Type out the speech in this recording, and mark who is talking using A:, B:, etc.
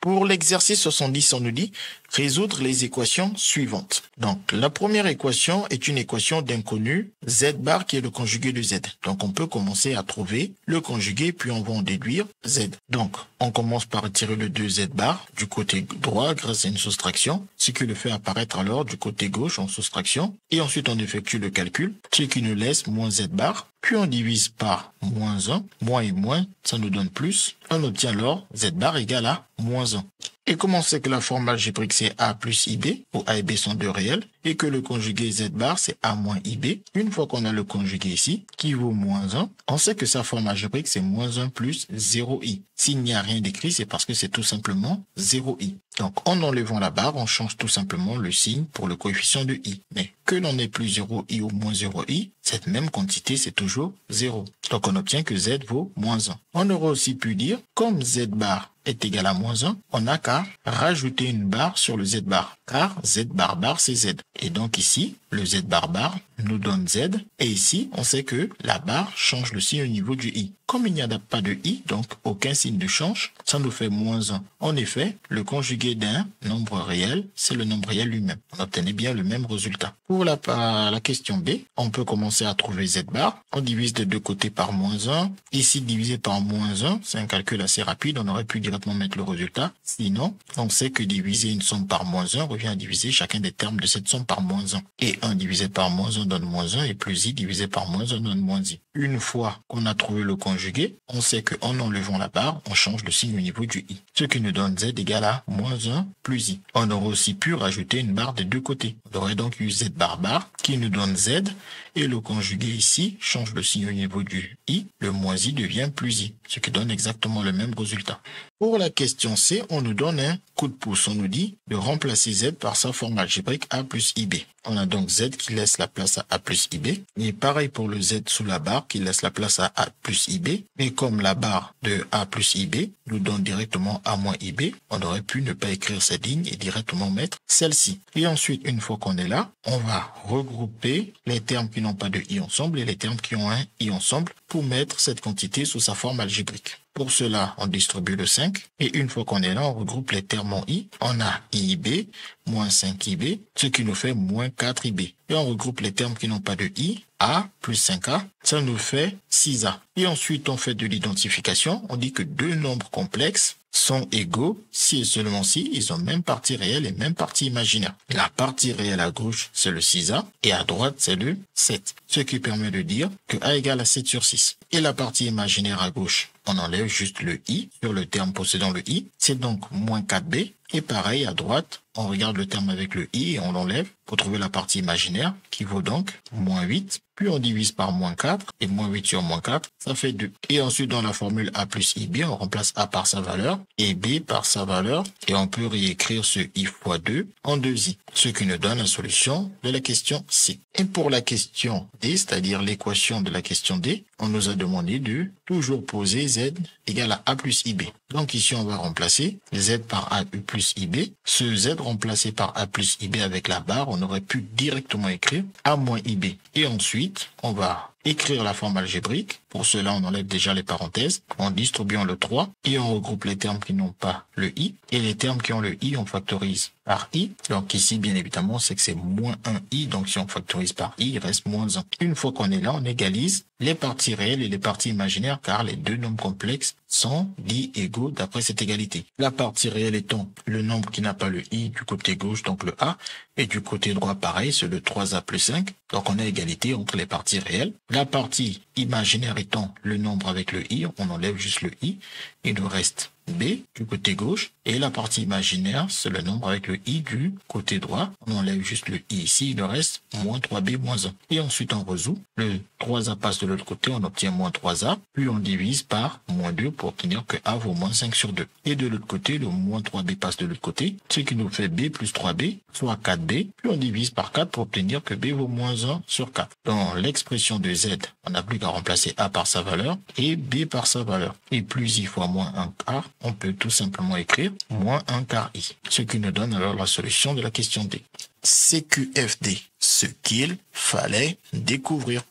A: Pour l'exercice 70, on nous dit résoudre les équations suivantes. Donc, la première équation est une équation d'inconnu z bar qui est le conjugué de z. Donc, on peut commencer à trouver le conjugué, puis on va en déduire z. Donc, on commence par retirer le 2z bar du côté droit grâce à une soustraction, ce qui le fait apparaître alors du côté gauche en soustraction. Et ensuite, on effectue le calcul, ce qui nous laisse moins z bar. Puis on divise par moins 1, moins et moins, ça nous donne plus. On obtient alors z bar égale à moins 1. Et comme on sait que la forme algébrique c'est a plus ib, où a et b sont deux réels, et que le conjugué z bar c'est a moins ib, une fois qu'on a le conjugué ici, qui vaut moins 1, on sait que sa forme algébrique c'est moins 1 plus 0i. S'il n'y a rien d'écrit, c'est parce que c'est tout simplement 0i. Donc en enlevant la barre, on change tout simplement le signe pour le coefficient de i. Mais que l'on ait plus 0i ou moins 0i, cette même quantité c'est toujours 0. Donc on obtient que z vaut moins 1. On aurait aussi pu dire, comme z bar est égal à moins 1, on n'a qu'à rajouter une barre sur le z bar, car z bar bar c'est z. Et donc ici, le z bar bar nous donne z, et ici, on sait que la barre change le signe au niveau du i. Comme il n'y a pas de i, donc aucun signe ne change, ça nous fait moins 1. En effet, le conjugué d'un nombre réel, c'est le nombre réel lui-même. On obtenait bien le même résultat. Pour la question B, on peut commencer à trouver z bar. On divise de deux côtés par moins 1. Ici, divisé par moins 1, c'est un calcul assez rapide, on aurait pu directement mettre le résultat. Sinon, on sait que diviser une somme par moins 1 revient à diviser chacun des termes de cette somme par moins 1. Et 1 divisé par moins 1 donne moins 1, et plus i divisé par moins 1 donne moins i. Une fois qu'on a trouvé le conjugué, on sait qu'en enlevant la barre, on change le signe au niveau du i. Ce qui nous donne z égale à moins 1 plus i. On aurait aussi pu rajouter une barre des deux côtés. On aurait donc eu z bar bar qui nous donne z, et le conjugué ici change le signe au niveau du i. Le moins i devient plus i, ce qui donne exactement le même résultat. Pour la question C, on nous donne un coup de pouce. On nous dit de remplacer z par sa forme algébrique a plus ib. On a donc z qui laisse la place à a plus ib. Et pareil pour le z sous la barre qui laisse la place à a plus ib. Mais comme la barre de a plus ib nous donne directement a moins ib, on aurait pu ne pas écrire cette ligne et directement mettre celle-ci. Et ensuite, une fois qu'on est là, on va regrouper les termes qui n'ont pas de i ensemble et les termes qui ont un i ensemble pour mettre cette quantité sous sa forme algébrique. Pour cela, on distribue le 5. Et une fois qu'on est là, on regroupe les termes en i. On a iib moins 5ib, ce qui nous fait moins 4ib. Et on regroupe les termes qui n'ont pas de i. A plus 5a, ça nous fait 6a. Et ensuite, on fait de l'identification. On dit que deux nombres complexes sont égaux si et seulement si ils ont même partie réelle et même partie imaginaire. La partie réelle à gauche, c'est le 6a, et à droite, c'est le 7. Ce qui permet de dire que a égale à 7 sur 6. Et la partie imaginaire à gauche, on enlève juste le i sur le terme possédant le i. C'est donc moins 4b. Et pareil, à droite, on regarde le terme avec le i et on l'enlève pour trouver la partie imaginaire qui vaut donc moins 8. Puis on divise par moins 4 et moins 8 sur moins 4, ça fait 2. Et ensuite, dans la formule a plus ib, on remplace a par sa valeur et b par sa valeur. Et on peut réécrire ce i fois 2 en 2i, ce qui nous donne la solution de la question C. Et pour la question D, c'est-à-dire l'équation de la question D, on nous a demandé de toujours poser z égale à a plus ib. Donc ici, on va remplacer z par a plus ib. Ce z remplacé par a plus ib avec la barre, on aurait pu directement écrire a moins ib. Et ensuite, on va écrire la forme algébrique. Pour cela, on enlève déjà les parenthèses en distribuant le 3 et on regroupe les termes qui n'ont pas le i. Et les termes qui ont le i, on factorise par i. Donc ici, bien évidemment, c'est que c'est moins 1i. Donc si on factorise par i, il reste moins 1. Une fois qu'on est là, on égalise les parties réelles et les parties imaginaires car les deux nombres complexes sont dits égaux d'après cette égalité. La partie réelle étant le nombre qui n'a pas le i du côté gauche, donc le a, et du côté droit, pareil, c'est le 3a plus 5. Donc on a égalité entre les parties réelles. La partie imaginaire étant le nombre avec le i, on enlève juste le i, il nous reste b du côté gauche, et la partie imaginaire, c'est le nombre avec le i du côté droit. On enlève juste le i ici, il nous reste moins 3b moins 1. Et ensuite on résout, le 3a passe de l'autre côté, on obtient moins 3a, puis on divise par moins 2 pour obtenir que a vaut moins 5 sur 2. Et de l'autre côté, le moins 3b passe de l'autre côté, ce qui nous fait b plus 3b, soit 4b, puis on divise par 4 pour obtenir que b vaut moins 1 sur 4. Dans l'expression de z, on n'a plus qu'à remplacer a par sa valeur et b par sa valeur. Et plus i fois moins 1 quart, on peut tout simplement écrire moins 1 quart i, ce qui nous donne alors la solution de la question D. CQFD, ce qu'il fallait découvrir.